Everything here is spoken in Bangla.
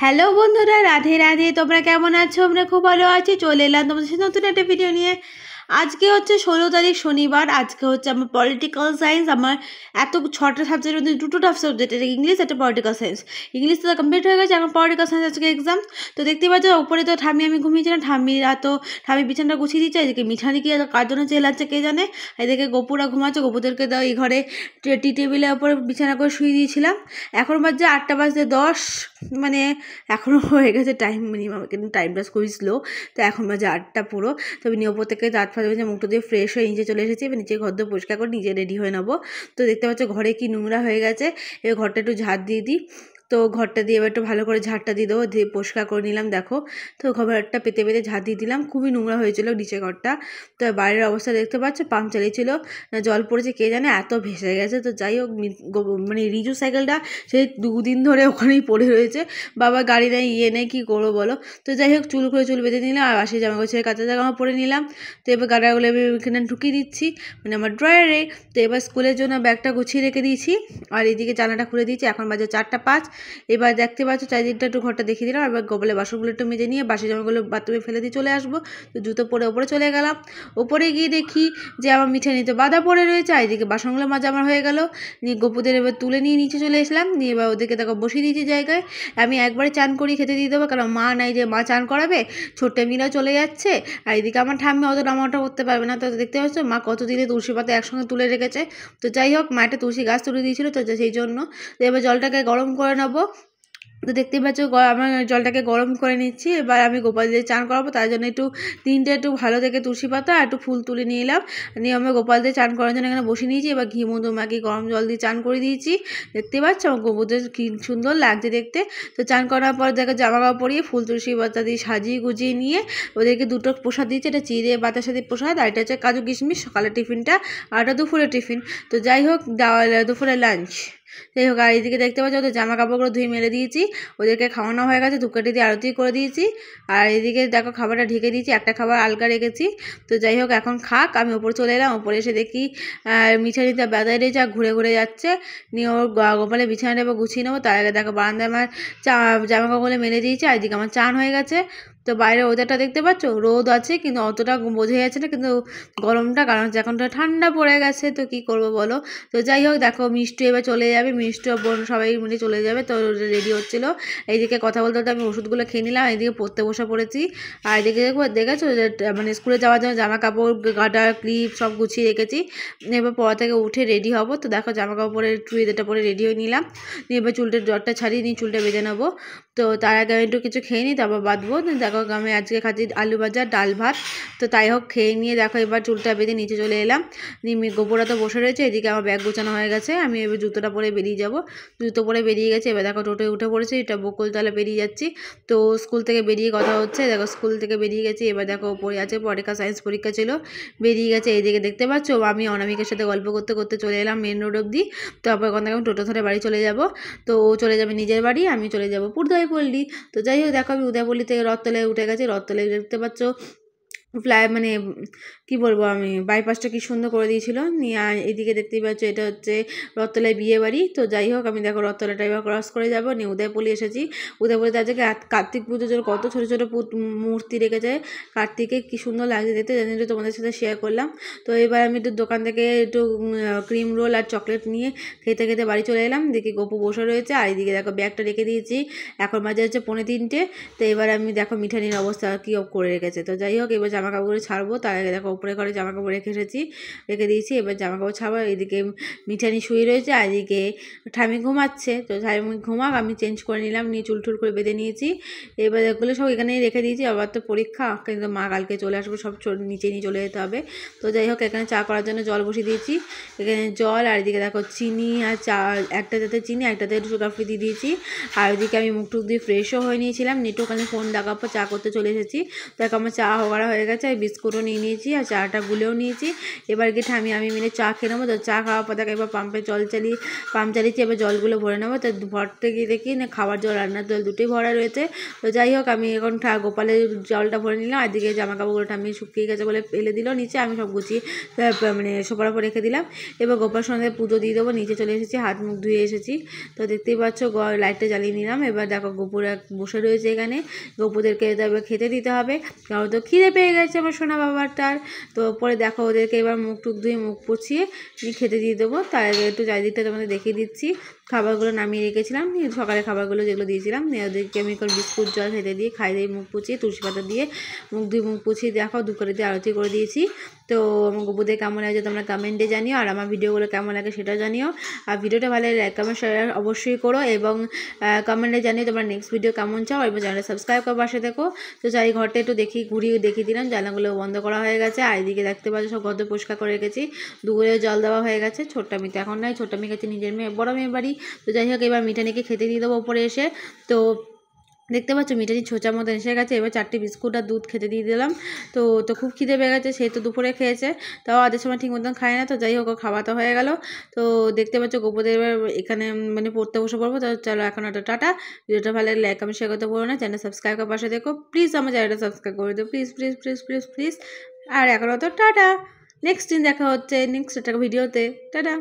হ্যালো বন্ধুরা, রাধে রাধে। তোমরা কেমন আছো? আমরা খুব ভালো আছি। চলে এলাম তোমাদের সাথে নতুন একটা ভিডিও নিয়ে। আজকে হচ্ছে 16 তারিখ শনিবার। আজকে হচ্ছে আমার পলিটিক্যাল সায়েন্স। আমার এত 6টা সাবজেক্টের মধ্যে 2টো টাফ সাবজেক্ট, একটা ইংলিশ, একটা পলিটিক্যাল সায়েন্স। ইংলিশ তো কমপ্লিট হয়ে গেছে, এখন পলিটিক্যাল সায়েন্স আজকে এক্সাম। তো দেখতে পাচ্ছ উপরে তো আমি ঘুমিয়েছিলাম। ঠামি বিছানাটা গুছিয়ে দিচ্ছে। এদিকে মিঠানি কি কার জন্য চেলাচ্ছে কে জানে। এদিকে গপুরা ঘুমাচ্ছে। গপুদেরকে দাও এই ঘরে টি টেবিলের ওপরে বিছানা করে শুয়ে দিয়েছিলাম। এখন বাজছে 8টা বাজতে 10, মানে এখনও হয়ে গেছে টাইম মিনিমাম, কিন্তু টাইমটা খুবই স্লো। তো এখন বাজে 8টা পুরো। তো আমি ওপর থেকে দাঁত ফাঁত মেজে মুখটা দিয়ে ফ্রেশ হয়ে নিচে চলে এসেছি। এবার নিচে ঘর দিয়ে পরিষ্কার করে নিজে রেডি হয়ে নেবো। তো দেখতে পাচ্ছ ঘরে কি নোংরা হয়ে গেছে। এবার ঘরটা একটু ঝাড় দিয়ে দিই। তো ঘরটা দিয়ে এবার একটু ভালো করে ঝাড়টা দিয়ে দেবো, দিয়ে পরিষ্কার করে নিলাম। দেখো তো ঘরটা পেতে পেতে ঝাড় দিয়ে দিলাম। খুবই নোংরা হয়েছিল নিচে ঘরটা। তো বাইরের অবস্থা দেখতে পাচ্ছ, পাম্প চালিয়েছিল, জল পড়েছে কে জানে, এত ভেসে গেছে। তো যাই হোক, মানে রিজু সাইকেলটা সেই 2 দিন ধরে ওখানেই পড়ে রয়েছে। বাবা গাড়ি নেই, নেই, কী করবো বলো। তো যাই হোক, চুল বেঁধে নিলাম আর বাসি জামা কাপড় কাঁচা জামা পরে নিলাম। তো এবার গাড়াগুলো এখানে ঢুকিয়ে দিচ্ছি, মানে আমার ড্রয়ারে। তো এবার স্কুলের জন্য ব্যাগটা গুছিয়ে রেখে দিয়েছি আর এদিকে জানাটা খুলে দিয়েছি। এখন বাজে 4টা 5। এবার দেখতে পাচ্ছ চারিদিকটা একটু ঘরটা দেখিয়ে দিলাম। এবার গোবলে বাসনগুলো একটু মেজে নিয়ে বাসি জামাগুলো বাথরুমে ফেলে দিয়ে চলে আসবো। তো জুতো পরে ওপরে চলে গেলাম। ওপরে গিয়ে দেখি যে আমার মিঠানিতে বাঁধা পড়ে রয়েছে। আর এদিকে বাসনগুলো মাজা আমার হয়ে গেল। নিয়ে গপুদের এবার তুলে নিয়ে নিচে চলে এসলাম। নিয়ে এবার ওদেরকে দেখো বসিয়ে দিয়েছি জায়গায়। আমি একবারে চান করি খেতে দিয়ে দেবো, কারণ মা নাই যে মা চান করাবে। ছোট্ট মিলা চলে যাচ্ছে। আর এদিকে আমার ঠাম্মি অত নামাটা করতে পারবে না। তো দেখতে পাচ্ছ মা কত দিনে তুলসী পাতা একসঙ্গে তুলে রেখেছে। তো যাই হোক, মা একটা তুলসী গাছ তুলে দিয়েছিল, তো সেই জন্য। তো এবার জলটাকে গরম করে নেবো। তো দেখতেই পাচ্ছ আমার জলটাকে গরম করে নিচ্ছি। এবার আমি গোপাল দিয়ে চান করাবো, তার জন্য একটু ভালো থেকে তুলসী পাতা আর একটু ফুল তুলে নিয়ে এলাম। নিয়ে আমি গোপাল দিয়ে চান করার জন্য এখানে বসে নিয়েছি। এবার ঘি মধু মাখিয়ে গরম জল দিয়ে চান করে দিয়েছি। দেখতে পাচ্ছ আমার গোবরদের কি সুন্দর লাগছে দেখতে। তো চান করার পর দেখো জামা কাপড় পরিয়ে ফুল তুলসী পাতা দিয়ে সাজিয়ে গুজিয়ে নিয়ে ওদেরকে 2টো প্রসাদ দিয়েছি। এটা চিড়ে বাতাসা দিয়ে প্রসাদ, আর এটা হচ্ছে কাজু কিশমিশ সকালের টিফিনটা, আর এটা দুপুরের টিফিন। তো যাই হোক, দুপুরের লাঞ্চ। যাই হোক, আর এদিকে দেখতে পাচ্ছি ওদের জামা কাপড়গুলো ধুয়ে মেলে দিয়েছি। ওদেরকে খাওয়ানো হয়ে গেছে, ধূপকাঠি দিয়ে আরতি করে দিয়েছি। আর এদিকে দেখো খাবারটা ঢেকে দিয়েছি, একটা খাবার আলগা রেখেছি। তো যাই হোক, এখন খাক। আমি ওপরে চলে এলাম। ওপরে এসে দেখি মিঠানিটা বেদায় রয়েছে আর ঘুরে ঘুরে যাচ্ছে। নিয়ে ওর গোপালে বিছানাটা এবার গুছিয়ে নেবো। তার আগে দেখো বারান্দায় আমার জামা কাপড়গুলো মেলে দিয়েছি। আর এদিকে আমার চান হয়ে গেছে। তো বাইরে ওয়েদারটা দেখতে পাচ্ছ, রোদ আছে কিন্তু অতটা বোঝা যাচ্ছে না, কিন্তু গরমটা, কারণ এখন তো ঠান্ডা পড়ে গেছে। তো কি করবো বলো। তো যাই হোক, দেখো মিষ্টি এবার চলে যাবে, মিষ্টি বোন সবাই মিলে চলে যাবে। তো রেডি হচ্ছিলো। এইদিকে কথা বলতে বলতে আমি ওষুধগুলো খেয়ে নিলাম। এইদিকে পড়তে বসে পড়েছি। আর এদিকে দেখেছো যে মানে স্কুলে যাওয়ার জন্য জামা কাপড় গাডার ক্লিপ সব গুছিয়ে রেখেছি। এবার পড়া থেকে উঠে রেডি হবো। তো দেখো জামা কাপড় পরে চুড়িদারটা পরে রেডি হয়ে নিলাম। নিয়ে এবার চুলটার জ্বরটা ছাড়িয়ে নিয়ে চুলটা বেঁধে নেবো। তো তার আগে আমি একটু কিছু খেয়ে নিই, তারপর বাঁধবো। দেখো আমি আজকে খাচ্ছি আলু ভাজা ডাল ভাত। তো তাই হোক, খেয়ে নিয়ে দেখো এবার চুলটা বেঁধে নিচে চলে এলাম। নিয়ে গোবরা তো বসে রয়েছে। এদিকে আমার ব্যাগ গোছানো হয়ে গেছে। আমি এবার জুতোটা পরে বেরিয়ে যাব। জুতো পরে বেরিয়ে গেছে। এবার দেখো টোটোয় উঠে পড়েছি, এটা বকুলতলা বেরিয়ে যাচ্ছি। তো স্কুল থেকে বেরিয়ে কথা হচ্ছে, দেখো স্কুল থেকে বেরিয়ে গেছি। এবার দেখো পড়ে আছে, পলিটিক্যাল সায়েন্স পরীক্ষা ছিল, বেরিয়ে গেছে। এইদিকে দেখতে পাচ্ছ আমি অনামিকের সাথে গল্প করতে করতে চলে এলাম মেন রোড অব্দি। তারপর ওখান থেকে আমি টোটো ধরে বাড়ি চলে যাব। তো ও চলে যাবে নিজের বাড়ি, আমি চলে যাব উদয়পল্লী। তো যাই হোক, দেখো আমি উদয়পল্লী থেকে রথতলায় উঠে গেছি। রথতলায় দেখতে পাচ্ছ মানে কি বলবো, আমি বাইপাসটা কি সুন্দর করে দিয়েছিল। নিয়ে এদিকে দেখতেই পাচ্ছ এটা হচ্ছে রথতলায় বিয়ে বাড়ি। তো যাই হোক, আমি দেখো রথতলাটা এবার ক্রস করে যাবো। নিয়ে উদয়পল্লী এসেছি। উদয়পল্লীতে আজকে কার্তিক পুজোর জন্য কত ছোটো ছোটো মূর্তি রেখেছে। কার্তিকে কি সুন্দর লাগছে দেখতে, জানি তোমাদের সাথে শেয়ার করলাম। তো এবার আমি একটু দোকান থেকে একটু ক্রিম রোল আর চকলেট নিয়ে খেতে খেতে বাড়ি চলে এলাম। দেখি গপু বসে রয়েছে। আর এদিকে দেখো ব্যাগটা রেখে দিয়েছি। এখন বাজে হচ্ছে 2:45। তো এবার আমি দেখো মিঠানির অবস্থা কী করে রেখেছে। তো যাই হোক, এবার জামা কাপড় ছাড়বো। তার আগে দেখো উপরে ঘরে জামা কাপড় রেখে দিয়েছি। এবার জামা কাপড় ছাড়বো। এদিকে মিঠানি শুয়ে রয়েছে, আর এদিকে ঠামি ঘুমাচ্ছে। তো ঠামি ঘুমাক, আমি চেঞ্জ করে নিলাম, নিয়ে চুল টুল করে বেঁধে নিয়েছি। এবার এগুলো সব এখানেই রেখে দিয়েছি। আবার তো পরীক্ষা, কিন্তু মা কালকে চলে আসবো, সব নিচে নিয়ে চলে যেতে হবে। তো যাই হোক, এখানে চা করার জন্য জল বসিয়ে দিয়েছি। এখানে জল, আর এদিকে দেখো চিনি আর চা, একটাতে চিনি একটাতে সুগার ফ্রি দিয়ে দিয়েছি। আর ওইদিকে আমি মুখ টুক দিয়ে ফ্রেশও হয়ে নিয়েছিলাম। নেটও ওখানে ফোন দেখার পর চা করতে চলে এসেছি। দেখো আমার চা করা হয়ে গেছে। গেছে। আমি বিস্কুটও নিয়ে নিয়েছি আর চাটা গুলেও নিয়েছি। এবার গিয়ে আমি মিলে চা খেয়ে নেবো। তো চা খাওয়ার পর এবার পাম্প চালিয়েছি, এবার জলগুলো ভরে নেবো। তো ভরতে গিয়ে দেখি না খাবার জল রান্নার জল দুটোই ভরা রয়েছে। তো যাই হোক আমি এখন গোপালের জলটা ভরে নিলাম, আর দিকে জামা কাপড়গুলো আমি শুকিয়ে গেছে বলে ফেলে দিল নিচে, আমি সব গুছিয়ে মানে সোফার উপর রেখে দিলাম। এবার গোপাল সন্ধ্যে পুজো দিয়ে দেবো, নিচে চলে এসেছি, হাত মুখ ধুয়ে এসেছি। তো দেখতেই পাচ্ছ লাইটটা জ্বালিয়ে নিলাম। এবার দেখো গোপুর বসে রয়েছে এখানে, গোপুদেরকে এবার খেতে দিতে হবে, কারণ তো খিদে পেয়ে গেছে আমার সোনা বাবারটার। তো পরে দেখো ওদেরকে এবার মুখ টুক ধুয়ে মুখ পুছিয়ে খেতে দিয়ে দেবো। তার আগে একটু চারিদিকটা তোমাদের দেখিয়ে দিচ্ছি। খাবারগুলো নামিয়ে রেখেছিলাম, সকালে খাবারগুলো যেগুলো দিয়েছিলাম ওদেরকে আমি বিস্কুট জল খেতে দিয়ে খাই দিয়ে মুখ পুছিয়ে তুলসী পাতা দিয়ে মুখ পুছিয়ে দেখো দুপুরে দিয়ে আরতি করে দিয়েছি। তো আমার গোপুদের কেমন লাগে তোমরা কমেন্টে জানিও, আর আমার ভিডিওগুলো কেমন লাগে সেটা জানিও। আর ভিডিওটা ভালো লাগে লাইক কমেন্ট শেয়ার অবশ্যই করো, এবং কমেন্টে জানিও তোমরা নেক্সট ভিডিও কেমন চাও, এবং চ্যানেলটা সাবস্ক্রাইব করে পাশে দেখো। তো যাই ঘরটা একটু ঘুরিয়ে দেখিয়ে দিলাম, জানলাগুলো বন্ধ করা হয়ে গেছে। আর এদিকে দেখতে পাচ্ছ সব ঘর পরিষ্কার করে রেখেছি, দুপুরে জল দেওয়া হয়ে গেছে। ছোট্ট মিঠা এখন নাই, ছোট্ট মেয়ে গেছে নিজের বড় মেয়ের বাড়ি। তো যাই হোক এবার মিঠানিকে খেতে দিয়ে দেবো ওপরে এসে। তো দেখতে পাচ্ছ মিঠানি ছোচার মতো এসে গেছে। এবার 4টি বিস্কুট আর দুধ খেতে দিয়ে দিলাম। তো খুব খিদে পেয়ে গেছে, সেই তো দুপুরে খেয়েছে, তাও আধের সময় ঠিক মতন খায় না। তো যাই হোক খাওয়া তো হয়ে গেল। তো দেখতে পাচ্ছ গোপুদের এখানে মানে পড়তে বসে পড়বো। তো চলো এখন একটা টাটা। ভিডিওটা ভালো লাগলে লাইক কমেন্ট শেয়ার করতে বলো না, চ্যানেল সাবস্ক্রাইব করে পাশে দেখো প্লিজ, আমার চ্যানেলটা সাবস্ক্রাইব করে দিও please please please please please. আর এখনও তো টাটা, নেক্সট দিন দেখা হচ্ছে নেক্সট একটা ভিডিওতে, টাটা।